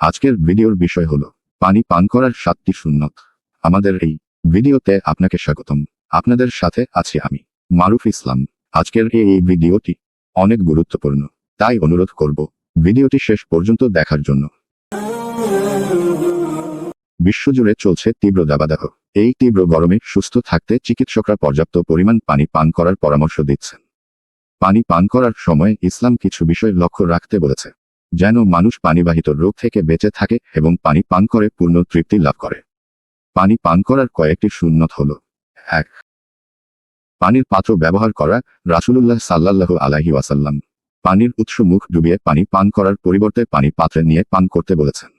আজকের ভিডিওর বিষয় হলো পানি পান করার 7টি সুন্নত। আমাদের এই ভিডিওতে আপনাকে স্বাগতম। আপনাদের সাথে আছি আমি মারুফ ইসলাম। আজকের এই ভিডিওটি অনেক গুরুত্বপূর্ণ, তাই অনুরোধ করব ভিডিওটি শেষ পর্যন্ত দেখার জন্য। বিশ্বজুড়ে চলছে তীব্র দাবদাহ। এই তীব্র গরমে সুস্থ থাকতে চিকিৎসকরা পর্যাপ্ত পরিমাণ পানি পান করার পরামর্শ দিচ্ছেন। পানি পান করার সময় ইসলাম কিছু বিষয় লক্ষ্য রাখতে বলেছে, যেন মানুষ পানিবাহিত রোগ থেকে বেঁচে থাকে এবং পানি পান করে পূর্ণ তৃপ্তি লাভ করে। পানি পান করার কয়েকটি সুন্নত হল: 1. পানির পাত্র ব্যবহার করা। রাসূলুল্লাহ সাল্লাল্লাহু আলাইহি ওয়াসাল্লাম পানির উৎস মুখ ডুবিয়ে পানি পান করার পরিবর্তে পানি পাত্রে নিয়ে পান করতে বলেছেন,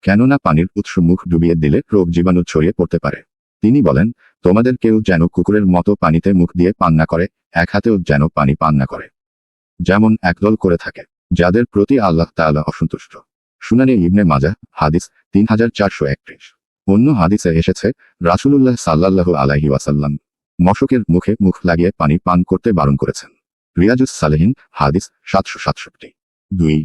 কেননা পানির উৎস মুখ ডুবিয়ে দিলে রোগ জীবাণু ছড়িয়ে পড়তে পারে। তিনি বলেন, তোমাদের কেউ যেন কুকুরের মতো পানিতে মুখ দিয়ে পান না করে, এক হাতেও যেন পানি পান না করে, যেমন একদল করে থাকে, যাদের প্রতি আল্লাহ তাআলা অসন্তুষ্ট। সুনানে ইবনে মাজাহ হাদিস 3431। অন্য হাদিসে এসেছে, রাসূলুল্লাহ সাল্লাল্লাহু আলাইহি ওয়াসাল্লাম মশকের মুখে মুখ লাগিয়ে পানি পান করতে বারণ করেছেন। রিয়াজুস সালেহিন হাদিস 767। 2.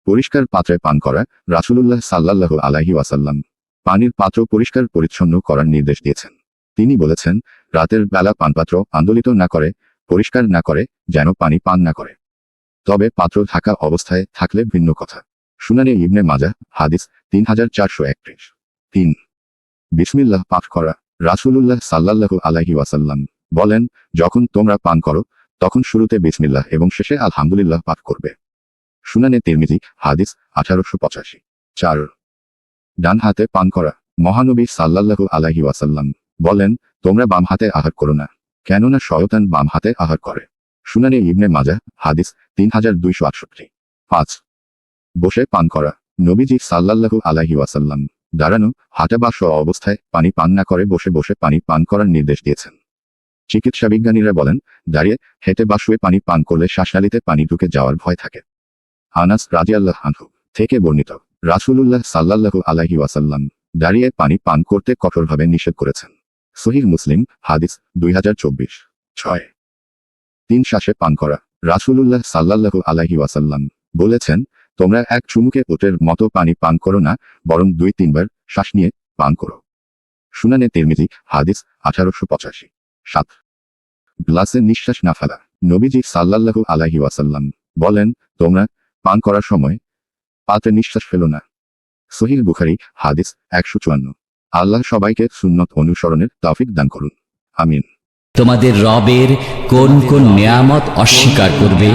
পরিষ্কার পাত্রে পান করা। রাসূলুল্লাহ সাল্লাল্লাহু আলাইহি ওয়াসাল্লাম পানির পাত্র পরিষ্কার পরিচ্ছন্ন করার নির্দেশ দিয়েছেন। তিনি বলেছেন, রাতের বেলা পানপাত্র আন্দোলিত না করে, পরিষ্কার না করে যেন পানি পান না করে, তবে পাত্র ঢাকা অবস্থায় থাকলে ভিন্ন কথা। সুনানে ইবনে মাজাহ হাদিস 3431। 3. বিসমিল্লাহ পাঠ করা। রাসূলুল্লাহ সাল্লাল্লাহু আলাইহি ওয়াসাল্লাম বলেন, যখন তোমরা পান করো তখন শুরুতে বিসমিল্লাহ এবং শেষে আলহামদুলিল্লাহ পাঠ করবে। সুনানে তিরমিজি হাদিস 1885। 4. ডান হাতে পান করা। মহানবী সাল্লাল্লাহু আলাইহি ওয়াসাল্লাম বলেন, তোমরা বাম হাতে আহার করো না, কেননা শয়তান বাম হাতে আহার করে। সুনানে ইবনে মাজাহ হাদিস 3268। 5. বসে পান করা। নবীজি সাল্লাল্লাহু আলাইহি ওয়াসাল্লাম দাঁড়ানো, হাঁটা বা শোয়া অবস্থায় পানি পান না করে বসে বসে পানি পান করার নির্দেশ দিয়েছেন। চিকিৎসাবিজ্ঞানীরা বলেন, দাঁড়িয়ে, হেঁটে বা শুয়ে পানি পান করলে শ্বাসনালীতে পানি ঢুকে যাওয়ার ভয় থাকে। আনাস রাদিয়াল্লাহু আনহু থেকে বর্ণিত, রাসূলুল্লাহ সাল্লাল্লাহু আলাইহি ওয়াসাল্লাম দাঁড়িয়ে পানি পান করতে কঠোরভাবে নিষেধ করেছেন। সহিহ মুসলিম হাদিস 2024। 6. 3 শ্বাসে পান করা। রাসূলুল্লাহ সাল্লাল্লাহু আলাইহি ওয়াসাল্লাম বলেছেন, তোমরা এক চুমুকে ওটের মতো পানি পান করো না, বরং 2-3 বার শ্বাস নিয়ে পান করো। সুনানে তিরমিজি হাদিস 1885। 7. গ্লাসে নিঃশ্বাস না ফেলা। নবীজি সাল্লাল্লাহু আলাইহি ওয়াসাল্লাম বলেন, তোমরা পান করার সময় পাত্রে নিঃশ্বাস ফেলো না। সহিহ বুখারী হাদিস 154। আল্লাহ সবাইকে সুন্নত অনুসরণের তৌফিক দান করুন, আমিন। তোমাদের রবের কোন কোন নিয়ামত অস্বীকার করবে?